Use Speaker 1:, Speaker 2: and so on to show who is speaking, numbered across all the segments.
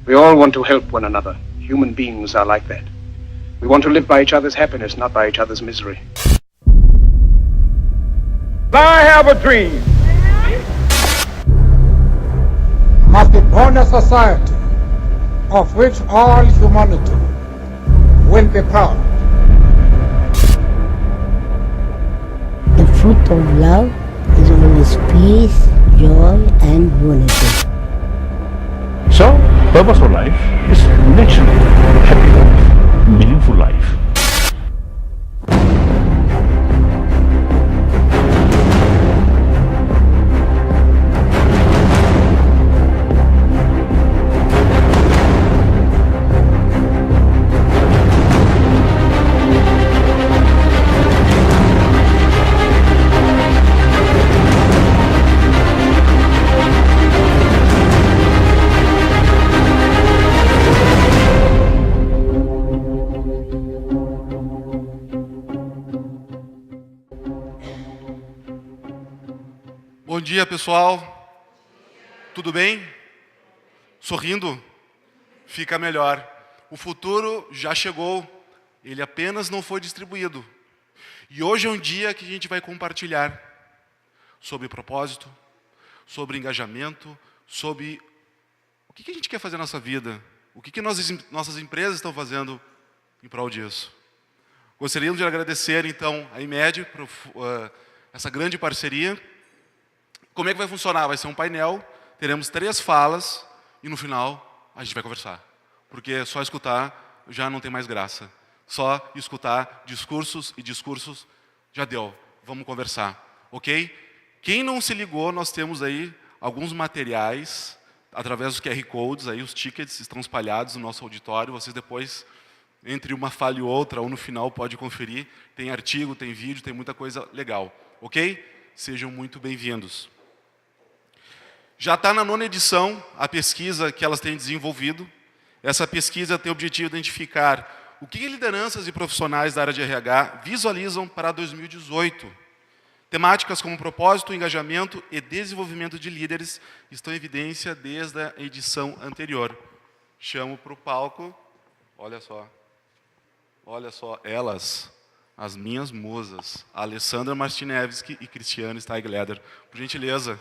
Speaker 1: We all want to help one another. Human beings are like that. We want to live by each other's happiness, not by each other's misery.
Speaker 2: I have a dream.
Speaker 3: Must be born a society of which all humanity will be proud.
Speaker 4: The fruit of love is always peace, joy, and unity.
Speaker 5: So, purpose of life is naturally happy life, meaningful life.
Speaker 6: Bom dia, pessoal. Tudo bem? Sorrindo? Fica melhor. O futuro já chegou, ele apenas não foi distribuído. E hoje é um dia que a gente vai compartilhar sobre propósito, sobre engajamento, sobre o que a gente quer fazer na nossa vida, o que nossas empresas estão fazendo em prol disso. Gostaríamos de agradecer, então, a IMED por essa grande parceria. Como é que vai funcionar? Vai ser um painel, teremos 3 falas e no final a gente vai conversar. Porque só escutar já não tem mais graça. Só escutar discursos e discursos já deu. Vamos conversar, ok? Quem não se ligou, nós temos aí alguns materiais, através dos QR Codes, aí os tickets estão espalhados no nosso auditório. Vocês depois, entre uma fala e outra, ou no final, pode conferir. Tem artigo, tem vídeo, tem muita coisa legal, ok? Sejam muito bem-vindos. Já está na 9ª edição a pesquisa que elas têm desenvolvido. Essa pesquisa tem o objetivo de identificar o que lideranças e profissionais da área de RH visualizam para 2018. Temáticas como propósito, engajamento e desenvolvimento de líderes estão em evidência desde a edição anterior. Chamo para o palco, olha só, elas, as minhas musas, Alessandra Martinevski e Cristiane Steigleder. Por gentileza.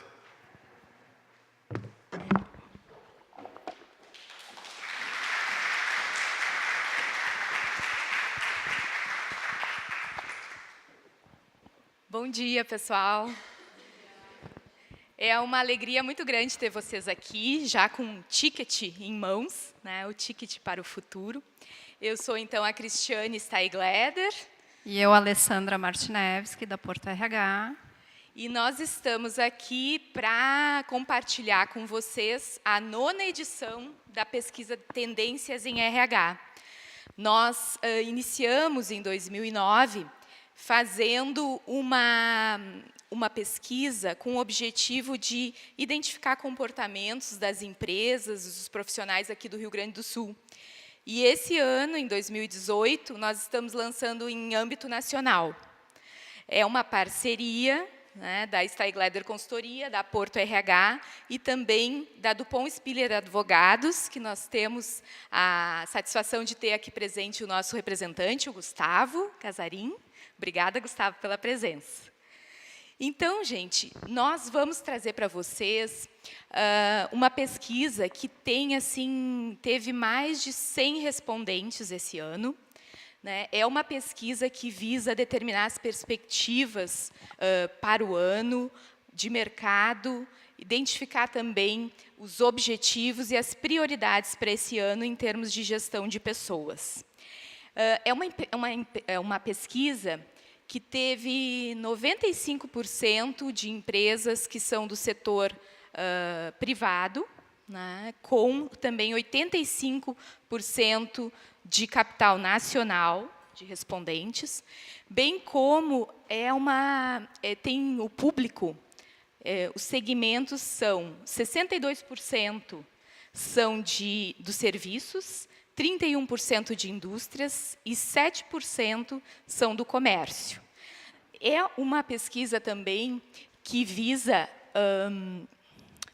Speaker 7: Bom dia, pessoal. É uma alegria muito grande ter vocês aqui, já com um ticket em mãos, né, o ticket para o futuro. Eu sou, então, a Cristiane Steigleder.
Speaker 8: E eu, Alessandra Martinevski, da Porto RH.
Speaker 7: E nós estamos aqui para compartilhar com vocês a 9ª edição da pesquisa Tendências em RH. Nós iniciamos em 2009 fazendo uma pesquisa com o objetivo de identificar comportamentos das empresas, dos profissionais aqui do Rio Grande do Sul. E esse ano, em 2018, nós estamos lançando em âmbito nacional. É uma parceria, né, da Steigleder Consultoria, da Porto RH e também da Dupont Spiller Advogados, que nós temos a satisfação de ter aqui presente o nosso representante, o Gustavo Casarim. Obrigada, Gustavo, pela presença. Então, gente, nós vamos trazer para vocês uma pesquisa que teve mais de 100 respondentes esse ano. Né? É uma pesquisa que visa determinar as perspectivas para o ano de mercado, identificar também os objetivos e as prioridades para esse ano em termos de gestão de pessoas. É uma pesquisa que teve 95% de empresas que são do setor privado, né, com também 85% de capital nacional de respondentes, bem como tem o público, os segmentos são 62% são dos serviços, 31% de indústrias e 7% são do comércio. É uma pesquisa também que visa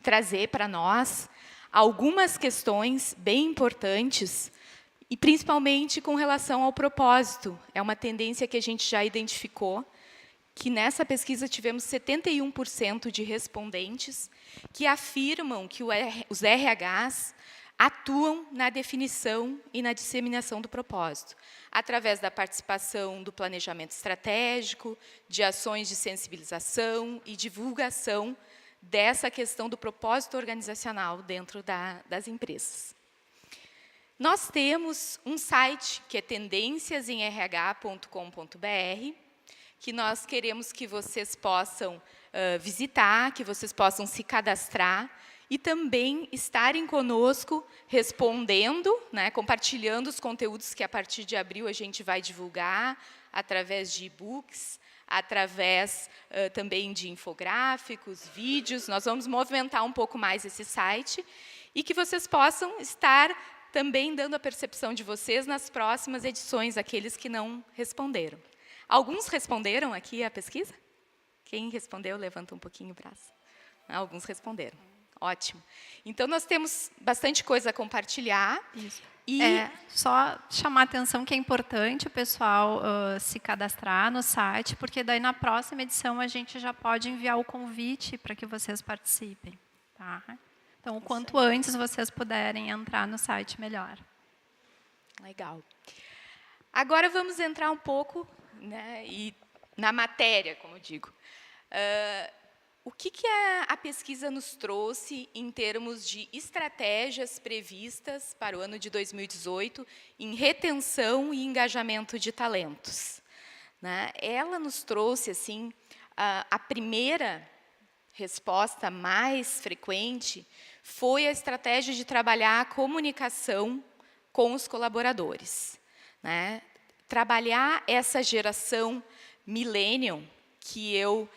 Speaker 7: trazer para nós algumas questões bem importantes, e principalmente com relação ao propósito. É uma tendência que a gente já identificou, que nessa pesquisa tivemos 71% de respondentes que afirmam que os RHs atuam na definição e na disseminação do propósito, através da participação do planejamento estratégico, de ações de sensibilização e divulgação dessa questão do propósito organizacional dentro das empresas. Nós temos um site, que é tendenciasemrh.com.br, que nós queremos que vocês possam visitar, que vocês possam se cadastrar e também estarem conosco respondendo, né, compartilhando os conteúdos que a partir de abril a gente vai divulgar através de e-books, através também de infográficos, vídeos. Nós vamos movimentar um pouco mais esse site e que vocês possam estar também dando a percepção de vocês nas próximas edições, aqueles que não responderam. Alguns responderam aqui a pesquisa? Quem respondeu, levanta um pouquinho o braço. Alguns responderam. Ótimo. Então, nós temos bastante coisa a compartilhar.
Speaker 8: Isso.
Speaker 7: E
Speaker 8: só chamar a atenção que é importante o pessoal se cadastrar no site, porque daí na próxima edição a gente já pode enviar o convite para que vocês participem. Tá? Então, o quanto antes vocês puderem entrar no site, melhor.
Speaker 7: Legal. Agora vamos entrar um pouco, né, na matéria, como eu digo. O que a pesquisa nos trouxe em termos de estratégias previstas para o ano de 2018 em retenção e engajamento de talentos? Né? Ela nos trouxe assim, a primeira resposta mais frequente foi a estratégia de trabalhar a comunicação com os colaboradores. Né? Trabalhar essa geração millennial, que eu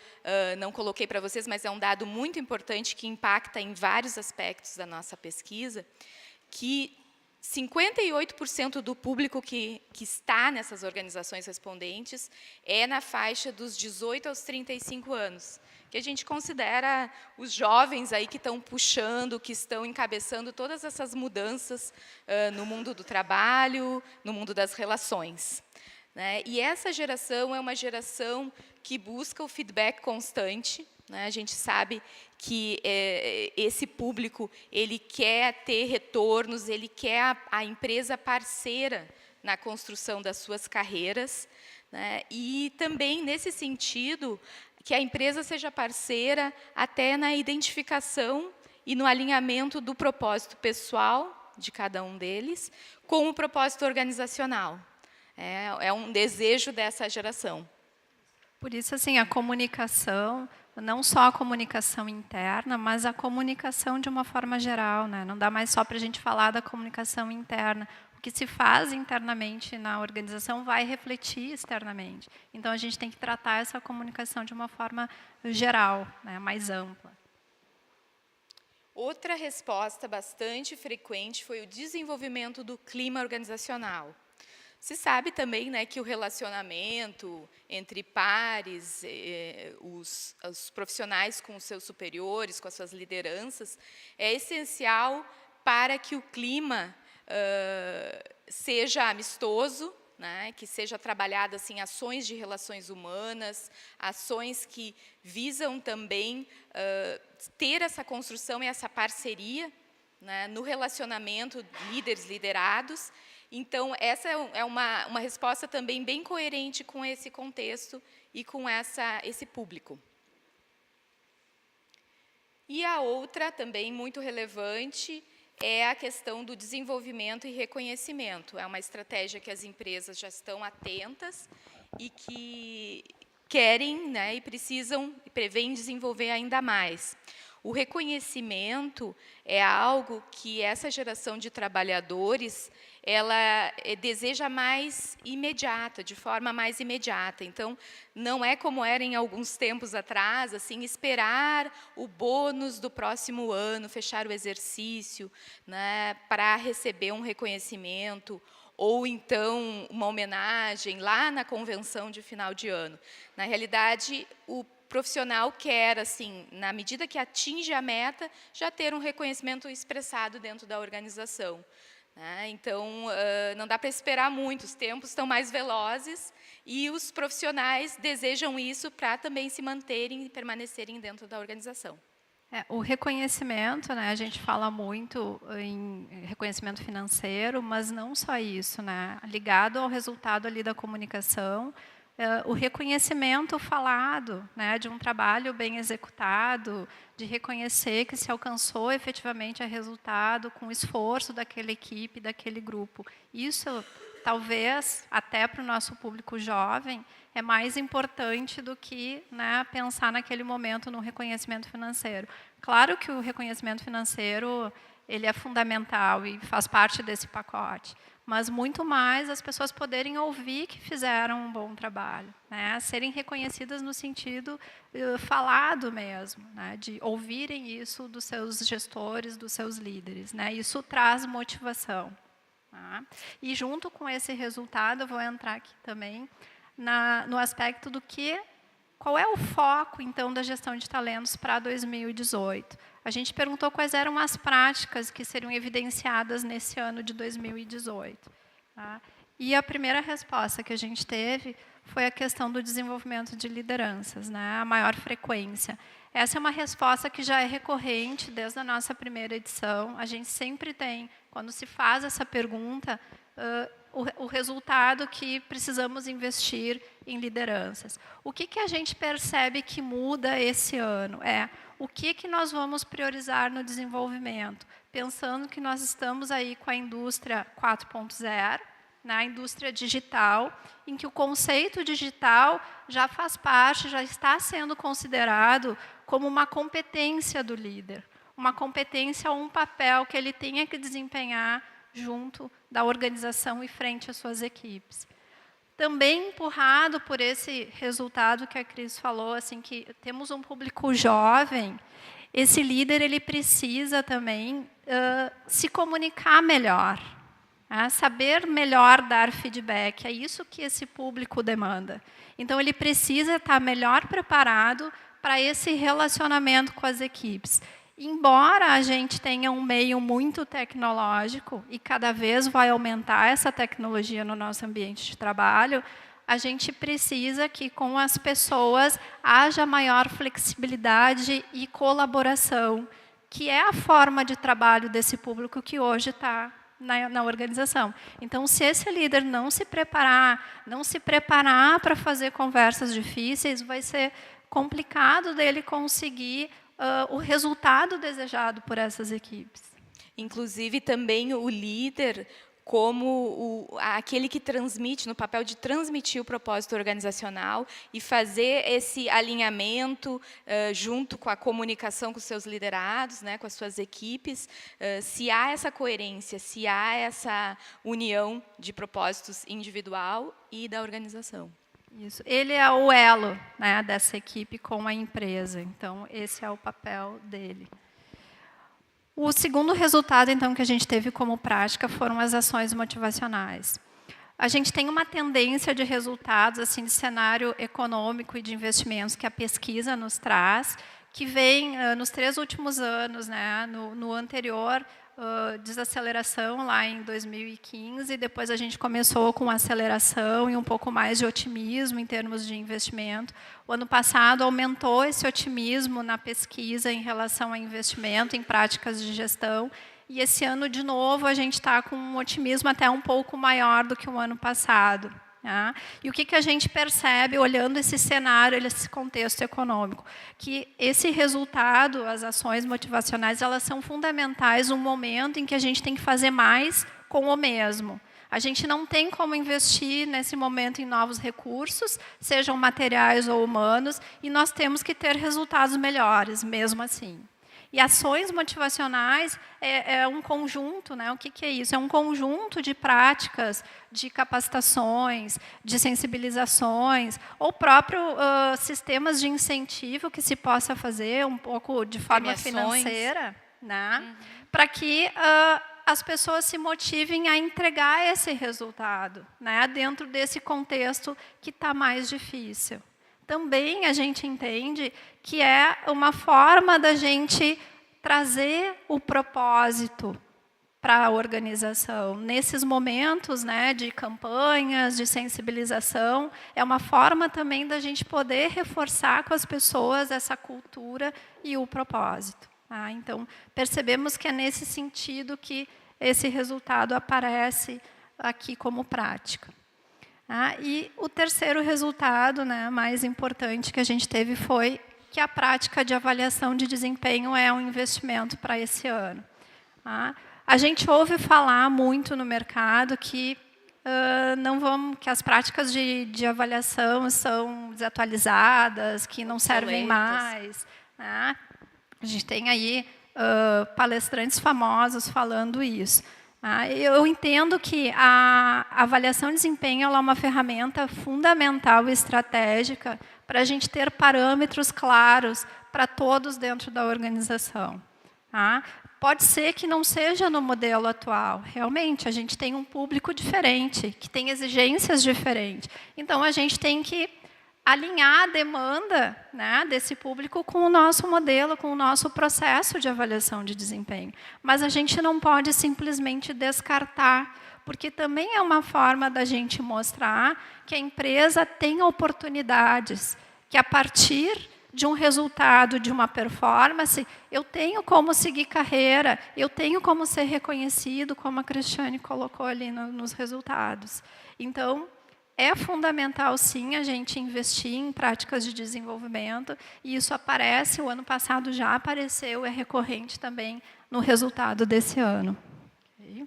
Speaker 7: não coloquei para vocês, mas é um dado muito importante que impacta em vários aspectos da nossa pesquisa, que 58% do público que está nessas organizações respondentes é na faixa dos 18 aos 35 anos, que a gente considera os jovens aí que estão puxando, que estão encabeçando todas essas mudanças no mundo do trabalho, no mundo das relações. Né? E essa geração é uma geração que busca o feedback constante. Né? A gente sabe que esse público ele quer ter retornos, ele quer a empresa parceira na construção das suas carreiras. Né? E também, nesse sentido, que a empresa seja parceira até na identificação e no alinhamento do propósito pessoal de cada um deles com o propósito organizacional. É um desejo dessa geração.
Speaker 8: Por isso, assim, a comunicação, não só a comunicação interna, mas a comunicação de uma forma geral. Né? Não dá mais só para a gente falar da comunicação interna. O que se faz internamente na organização vai refletir externamente. Então, a gente tem que tratar essa comunicação de uma forma geral, né? Mais ampla.
Speaker 7: Outra resposta bastante frequente foi o desenvolvimento do clima organizacional. Se sabe também, né, que o relacionamento entre pares, os profissionais com os seus superiores, com as suas lideranças, é essencial para que o clima seja amistoso, né, que seja trabalhado assim, ações de relações humanas, ações que visam também ter essa construção e essa parceria, né, no relacionamento líderes-liderados. Então, essa é uma resposta também bem coerente com esse contexto e com esse público. E a outra, também muito relevante, é a questão do desenvolvimento e reconhecimento. É uma estratégia que as empresas já estão atentas e que querem, né, e precisam e prevêem desenvolver ainda mais. O reconhecimento é algo que essa geração de trabalhadores ela deseja mais imediata, de forma mais imediata. Então, não é como era em alguns tempos atrás, assim, esperar o bônus do próximo ano, fechar o exercício, né, para receber um reconhecimento, ou então uma homenagem lá na convenção de final de ano. Na realidade, o profissional quer, assim, na medida que atinge a meta, já ter um reconhecimento expressado dentro da organização. Então, não dá para esperar muito, os tempos estão mais velozes e os profissionais desejam isso para também se manterem e permanecerem dentro da organização.
Speaker 8: O reconhecimento, né, a gente fala muito em reconhecimento financeiro, mas não só isso, né, ligado ao resultado ali da comunicação, o reconhecimento falado, né, de um trabalho bem executado, de reconhecer que se alcançou efetivamente o resultado com o esforço daquela equipe, daquele grupo. Isso, talvez, até para o nosso público jovem, é mais importante do que, né, pensar naquele momento no reconhecimento financeiro. Claro que o reconhecimento financeiro ele é fundamental e faz parte desse pacote, mas muito mais as pessoas poderem ouvir que fizeram um bom trabalho, né? Serem reconhecidas no sentido falado mesmo, né? De ouvirem isso dos seus gestores, dos seus líderes, né? Isso traz motivação. Tá? E junto com esse resultado, eu vou entrar aqui também no aspecto do que, qual é o foco, então, da gestão de talentos para 2018. A gente perguntou quais eram as práticas que seriam evidenciadas nesse ano de 2018. Tá? E a primeira resposta que a gente teve foi a questão do desenvolvimento de lideranças, né? A maior frequência. Essa é uma resposta que já é recorrente desde a nossa primeira edição. A gente sempre tem, quando se faz essa pergunta, o resultado que precisamos investir em lideranças. O que a gente percebe que muda esse ano? O que nós vamos priorizar no desenvolvimento? Pensando que nós estamos aí com a indústria 4.0, na indústria digital, em que o conceito digital já faz parte, já está sendo considerado como uma competência do líder, uma competência ou um papel que ele tenha que desempenhar junto da organização e frente às suas equipes. Também empurrado por esse resultado que a Cris falou, assim, que temos um público jovem, esse líder ele precisa também se comunicar melhor, saber melhor dar feedback, é isso que esse público demanda. Então, ele precisa estar melhor preparado para esse relacionamento com as equipes. Embora a gente tenha um meio muito tecnológico e cada vez vai aumentar essa tecnologia no nosso ambiente de trabalho, a gente precisa que com as pessoas haja maior flexibilidade e colaboração, que é a forma de trabalho desse público que hoje está na organização. Então, se esse líder não se preparar para fazer conversas difíceis, vai ser complicado dele conseguir o resultado desejado por essas equipes.
Speaker 7: Inclusive, também o líder como aquele que transmite, no papel de transmitir o propósito organizacional e fazer esse alinhamento junto com a comunicação com os seus liderados, né, com as suas equipes, se há essa coerência, se há essa união de propósitos individual e da organização.
Speaker 8: Isso. Ele é o elo, né, dessa equipe com a empresa. Então, esse é o papel dele. O segundo resultado, então, que a gente teve como prática foram as ações motivacionais. A gente tem uma tendência de resultados, assim, de cenário econômico e de investimentos que a pesquisa nos traz, que vem nos 3 últimos anos, né, no anterior, desaceleração lá em 2015, depois a gente começou com aceleração e um pouco mais de otimismo em termos de investimento. O ano passado aumentou esse otimismo na pesquisa em relação a investimento em práticas de gestão, e esse ano, de novo, a gente está com um otimismo até um pouco maior do que o ano passado. E o que a gente percebe, olhando esse cenário, esse contexto econômico? Que esse resultado, as ações motivacionais, elas são fundamentais num momento em que a gente tem que fazer mais com o mesmo. A gente não tem como investir nesse momento em novos recursos, sejam materiais ou humanos, e nós temos que ter resultados melhores, mesmo assim. E ações motivacionais é um conjunto, né? O que é isso? É um conjunto de práticas, de capacitações, de sensibilizações, ou próprio sistemas de incentivo que se possa fazer um pouco de forma financeira, né? Para que as pessoas se motivem a entregar esse resultado, né? Dentro desse contexto que está mais difícil. Também a gente entende que é uma forma da gente trazer o propósito para a organização. Nesses momentos, né, de campanhas, de sensibilização, é uma forma também da gente poder reforçar com as pessoas essa cultura e o propósito. Tá? Então, percebemos que é nesse sentido que esse resultado aparece aqui como prática. E o terceiro resultado, né, mais importante que a gente teve foi que a prática de avaliação de desempenho é um investimento para esse ano. A gente ouve falar muito no mercado que que as práticas de avaliação são desatualizadas, que não servem mais. Né? A gente tem aí palestrantes famosos falando isso. Eu entendo que a avaliação de desempenho é uma ferramenta fundamental e estratégica para a gente ter parâmetros claros para todos dentro da organização. Pode ser que não seja no modelo atual. Realmente, a gente tem um público diferente, que tem exigências diferentes. Então, a gente tem que alinhar a demanda, né, desse público com o nosso modelo, com o nosso processo de avaliação de desempenho. Mas a gente não pode simplesmente descartar, porque também é uma forma da gente mostrar que a empresa tem oportunidades, que a partir de um resultado, de uma performance, eu tenho como seguir carreira, eu tenho como ser reconhecido, como a Cristiane colocou ali nos resultados. Então, é fundamental, sim, a gente investir em práticas de desenvolvimento, e isso aparece, o ano passado já apareceu, é recorrente também no resultado desse ano. Okay.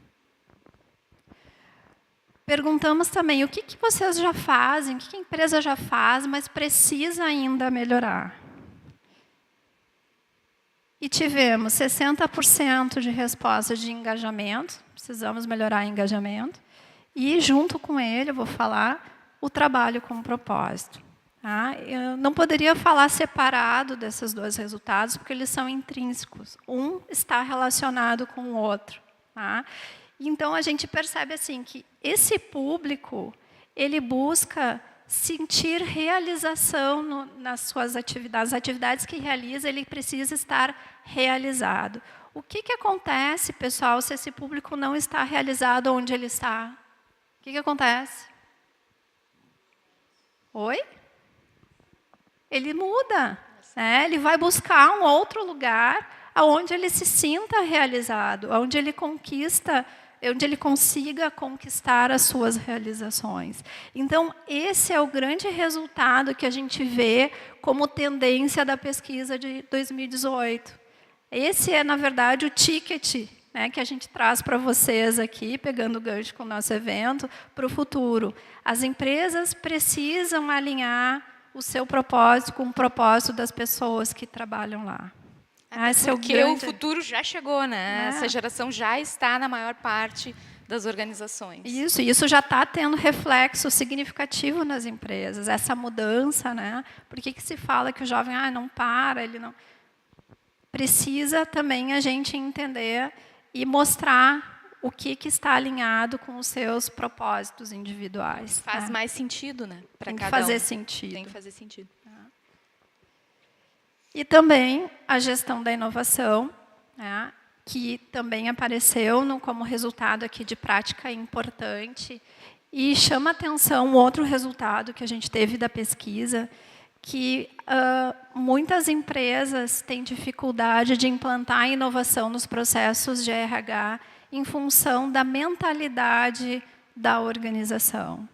Speaker 8: Perguntamos também o que vocês já fazem, o que a empresa já faz, mas precisa ainda melhorar. E tivemos 60% de resposta de engajamento, precisamos melhorar o engajamento, e, junto com ele, eu vou falar o trabalho com propósito. Eu não poderia falar separado desses dois resultados, porque eles são intrínsecos. Um está relacionado com o outro. Então, a gente percebe assim, que esse público ele busca sentir realização nas suas atividades. As atividades que realiza, ele precisa estar realizado. O que acontece, pessoal, se esse público não está realizado onde ele está? O que acontece? Oi? Ele muda. Né? Ele vai buscar um outro lugar onde ele se sinta realizado, onde ele consiga conquistar as suas realizações. Então, esse é o grande resultado que a gente vê como tendência da pesquisa de 2018. Esse é, na verdade, o ticket, né, que a gente traz para vocês aqui, pegando o gancho com o nosso evento, para o futuro. As empresas precisam alinhar o seu propósito com o propósito das pessoas que trabalham lá.
Speaker 7: Porque o futuro já chegou, né? Essa geração já está na maior parte das organizações.
Speaker 8: Isso já está tendo reflexo significativo nas empresas, essa mudança, né? Por que se fala que o jovem não para, ele não... Precisa também a gente entender e mostrar o que está alinhado com os seus propósitos individuais.
Speaker 7: Faz mais sentido, né?
Speaker 8: Tem que fazer sentido.
Speaker 7: Tem que fazer sentido.
Speaker 8: E também a gestão da inovação, né, que também apareceu como resultado aqui de prática importante. E chama atenção outro resultado que a gente teve da pesquisa, que muitas empresas têm dificuldade de implantar a inovação nos processos de RH em função da mentalidade da organização.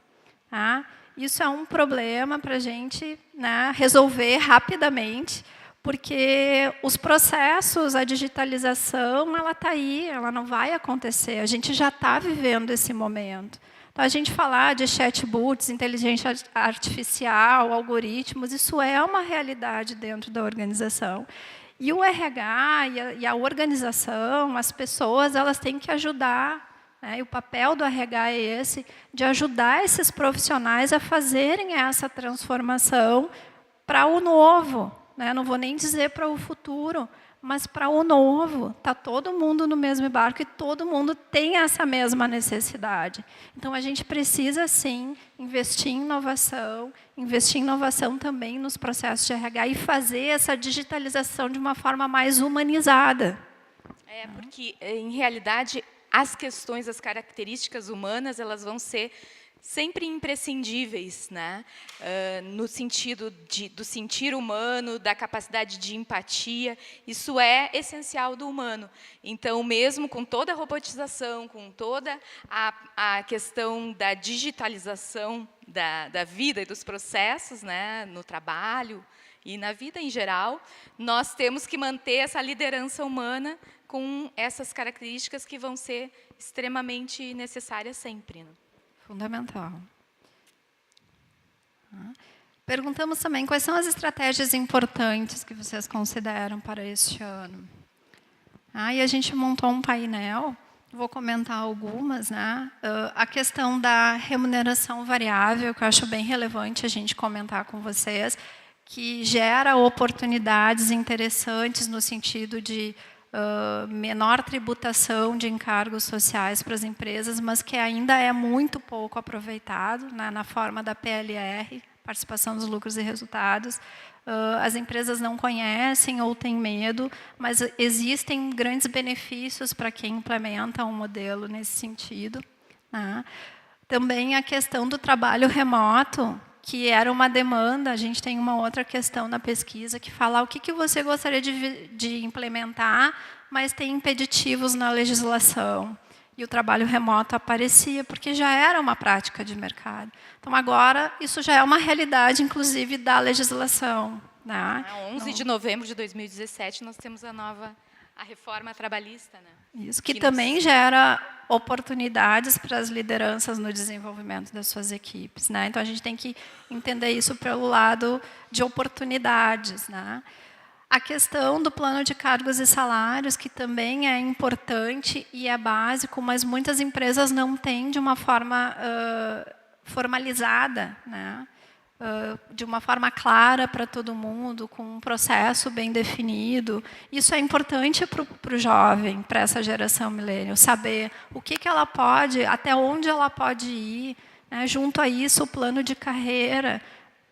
Speaker 8: Isso é um problema para a gente, né, resolver rapidamente, Porque os processos, a digitalização, ela está aí, ela não vai acontecer. A gente já está vivendo esse momento. Então, a gente falar de chatbots, inteligência artificial, algoritmos, isso é uma realidade dentro da organização. E o RH e a organização, as pessoas, elas têm que ajudar. E o papel do RH é esse, de ajudar esses profissionais a fazerem essa transformação para o novo. Não vou nem dizer para o futuro, mas para o novo. Está todo mundo no mesmo barco e todo mundo tem essa mesma necessidade. Então, a gente precisa, sim, investir em inovação também nos processos de RH e fazer essa digitalização de uma forma mais humanizada.
Speaker 7: Porque, em realidade, as questões, as características humanas, elas vão ser sempre imprescindíveis, né? No sentido do sentir humano, da capacidade de empatia, isso é essencial do humano. Então, mesmo com toda a robotização, com toda a questão da digitalização da vida e dos processos, né, no trabalho e na vida em geral, nós temos que manter essa liderança humana com essas características que vão ser extremamente necessárias sempre, né?
Speaker 8: Fundamental. Perguntamos também quais são as estratégias importantes que vocês consideram para este ano. E a gente montou um painel, vou comentar algumas. A questão da remuneração variável, que eu acho bem relevante a gente comentar com vocês, que gera oportunidades interessantes no sentido de menor tributação de encargos sociais para as empresas, mas que ainda é muito pouco aproveitado, na forma da PLR, participação dos lucros e resultados. As empresas não conhecem ou têm medo, mas existem grandes benefícios para quem implementa um modelo nesse sentido. Também a questão do trabalho remoto, que era uma demanda. A gente tem uma outra questão na pesquisa que fala o que você gostaria de implementar, mas tem impeditivos na legislação. E o trabalho remoto aparecia, porque já era uma prática de mercado. Então, agora, isso já é uma realidade, inclusive, da legislação.
Speaker 7: 11 de novembro de 2017, nós temos a reforma trabalhista.
Speaker 8: Isso, que também gera oportunidades para as lideranças no desenvolvimento das suas equipes. Então, a gente tem que entender isso pelo lado de oportunidades. A questão do plano de cargos e salários, que também é importante e é básico, mas muitas empresas não têm de uma forma formalizada, de uma forma clara para todo mundo, com um processo bem definido. Isso é importante para o jovem, para essa geração millennial, saber o que ela pode, até onde ela pode ir, junto a isso, o plano de carreira.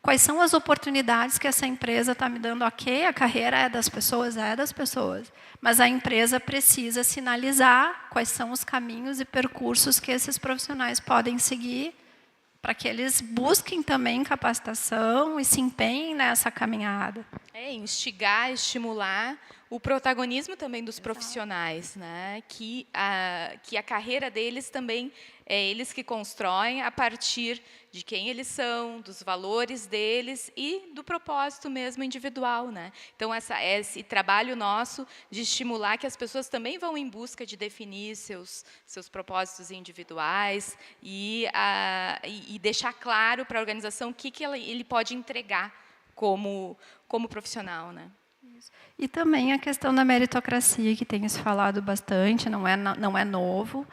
Speaker 8: Quais são as oportunidades que essa empresa está me dando? Ok, a carreira é das pessoas, mas a empresa precisa sinalizar quais são os caminhos e percursos que esses profissionais podem seguir, para que eles busquem também capacitação e se empenhem nessa caminhada.
Speaker 7: Instigar, estimular o protagonismo também dos profissionais, que a carreira deles também é eles que constroem a partir de quem eles são, dos valores deles e do propósito mesmo individual. Então, esse trabalho nosso de estimular que as pessoas também vão em busca de definir seus propósitos individuais e deixar claro para a organização o que ele pode entregar como profissional.
Speaker 8: E também a questão da meritocracia, que tem se falado bastante, não é novo,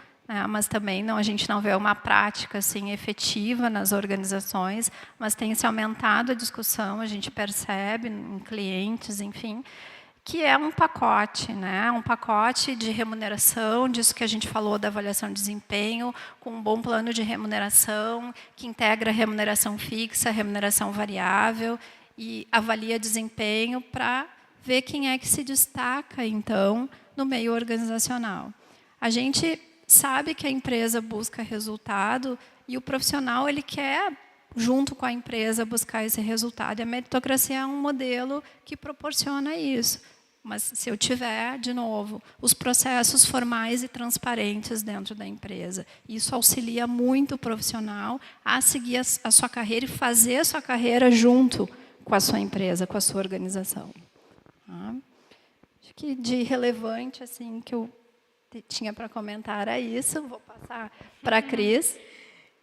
Speaker 8: mas também a gente não vê uma prática assim, efetiva nas organizações, mas tem se aumentado a discussão, a gente percebe em clientes, enfim, que é um pacote, um pacote de remuneração, disso que a gente falou da avaliação de desempenho, com um bom plano de remuneração, que integra remuneração fixa, remuneração variável, e avalia desempenho para ver quem é que se destaca, então, no meio organizacional. A gente sabe que a empresa busca resultado e o profissional ele quer, junto com a empresa, buscar esse resultado. E a meritocracia é um modelo que proporciona isso. Mas se eu tiver, de novo, os processos formais e transparentes dentro da empresa, isso auxilia muito o profissional a seguir a sua carreira e fazer a sua carreira junto com a sua empresa, com a sua organização. Acho que de relevante, assim, que eu tinha para comentar era isso. Vou passar para a Cris.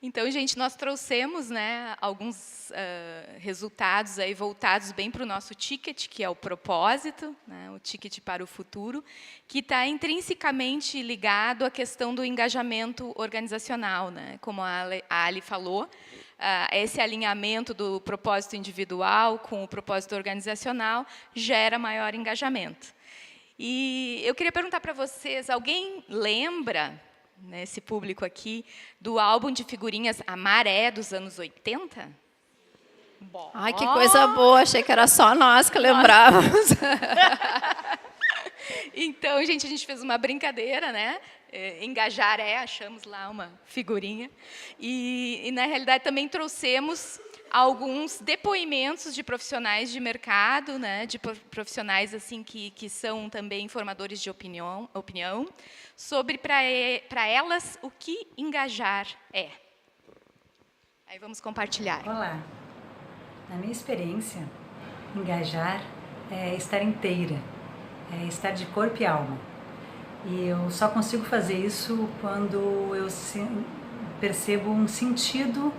Speaker 7: Então, gente, nós trouxemos, né, alguns resultados aí voltados bem para o nosso ticket, que é o propósito, né, o ticket para o futuro, que está intrinsecamente ligado à questão do engajamento organizacional, né, como a Ali falou, esse alinhamento do propósito individual com o propósito organizacional gera maior engajamento. E eu queria perguntar para vocês, alguém lembra, nesse público aqui, do álbum de figurinhas A Maré dos anos 80? Bom.
Speaker 8: Ai, que coisa boa, achei que era só nós que lembrávamos.
Speaker 7: Então, gente, a gente fez uma brincadeira, né? Engajar achamos lá uma figurinha. E, na realidade, também trouxemos alguns depoimentos de profissionais de mercado, né, de profissionais assim que são também formadores de opinião sobre, para elas, o que engajar é. Aí vamos compartilhar.
Speaker 9: Olá. Na minha experiência, engajar é estar inteira, é estar de corpo e alma. E eu só consigo fazer isso quando eu percebo um sentido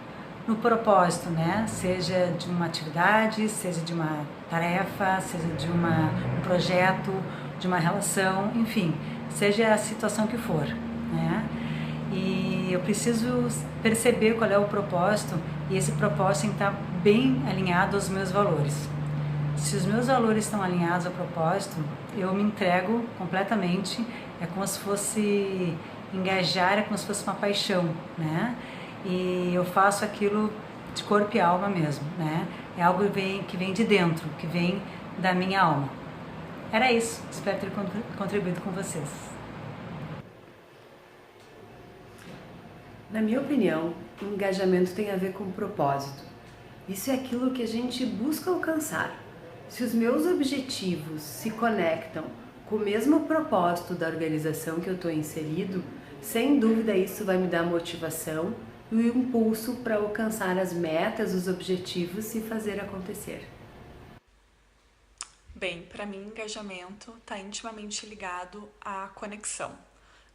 Speaker 9: no propósito, né? Seja de uma atividade, seja de uma tarefa, seja de um projeto, de uma relação, enfim, seja a situação que for, né? E eu preciso perceber qual é o propósito, e esse propósito tem que estar bem alinhado aos meus valores. Se os meus valores estão alinhados ao propósito, eu me entrego completamente, é como se fosse engajar, é como se fosse uma paixão, né? E eu faço aquilo de corpo e alma mesmo, né? É algo que vem de dentro, que vem da minha alma. Era isso, espero ter contribuído com vocês.
Speaker 10: Na minha opinião, o engajamento tem a ver com propósito. Isso é aquilo que a gente busca alcançar. Se os meus objetivos se conectam com o mesmo propósito da organização que eu estou inserido, sem dúvida isso vai me dar motivação e o impulso para alcançar as metas, os objetivos e fazer acontecer.
Speaker 11: Bem, para mim, engajamento está intimamente ligado à conexão,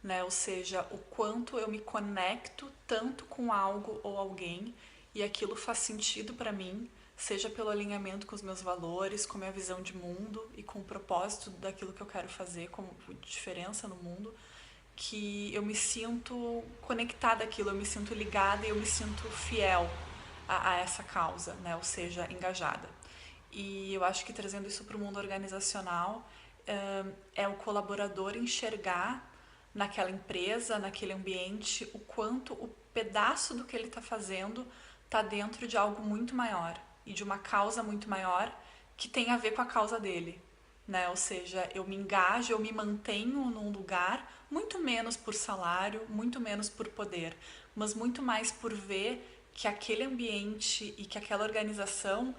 Speaker 11: né? Ou seja, o quanto eu me conecto tanto com algo ou alguém e aquilo faz sentido para mim, seja pelo alinhamento com os meus valores, com a minha visão de mundo e com o propósito daquilo que eu quero fazer, como diferença no mundo, que eu me sinto conectada àquilo, eu me sinto ligada e eu me sinto fiel a essa causa, né? Ou seja, engajada. E eu acho que trazendo isso para o mundo organizacional, é o colaborador enxergar naquela empresa, naquele ambiente, o quanto o pedaço do que ele está fazendo está dentro de algo muito maior e de uma causa muito maior que tem a ver com a causa dele, né? Ou seja, eu me engajo, eu me mantenho num lugar muito menos por salário, muito menos por poder, mas muito mais por ver que aquele ambiente e que aquela organização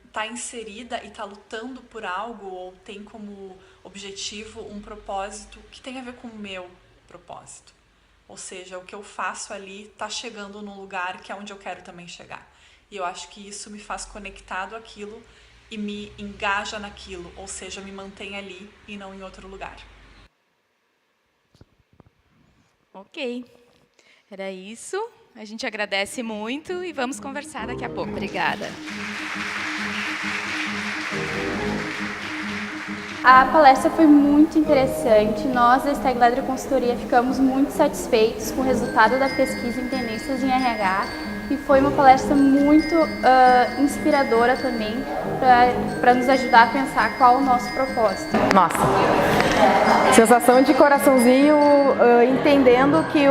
Speaker 11: está inserida e está lutando por algo ou tem como objetivo um propósito que tem a ver com o meu propósito. Ou seja, o que eu faço ali está chegando num lugar que é onde eu quero também chegar. E eu acho que isso me faz conectado àquilo e me engaja naquilo, ou seja, me mantém ali e não em outro lugar.
Speaker 7: Ok, era isso. A gente agradece muito e vamos conversar daqui a pouco.
Speaker 8: Obrigada.
Speaker 12: A palestra foi muito interessante. Nós, da Stag Leather Consultoria, ficamos muito satisfeitos com o resultado da pesquisa em tendências em RH e foi uma palestra muito inspiradora também para nos ajudar a pensar qual o nosso propósito.
Speaker 13: Nossa, sensação de coraçãozinho, entendendo que,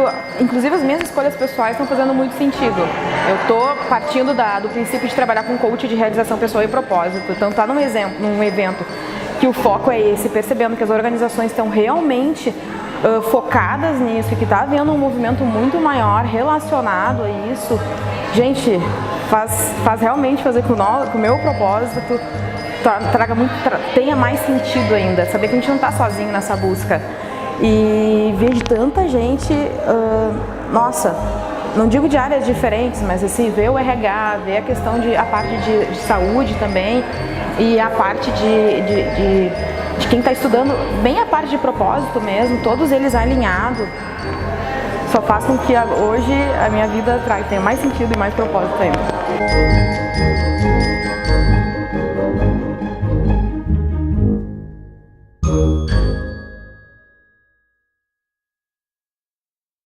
Speaker 13: inclusive, as minhas escolhas pessoais estão fazendo muito sentido. Eu estou partindo do princípio de trabalhar com coach de realização pessoal e propósito. Então, tá num evento que o foco é esse, percebendo que as organizações estão realmente focadas nisso, que está havendo um movimento muito maior relacionado a isso. Gente, faz realmente fazer com o meu propósito tenha mais sentido ainda, saber que a gente não está sozinho nessa busca. E vejo tanta gente, nossa, não digo de áreas diferentes, mas assim, ver o RH, ver a questão a parte de saúde também, e a parte de quem está estudando bem a parte de propósito mesmo, todos eles alinhados, só faz com que hoje a minha vida tenha mais sentido e mais propósito ainda.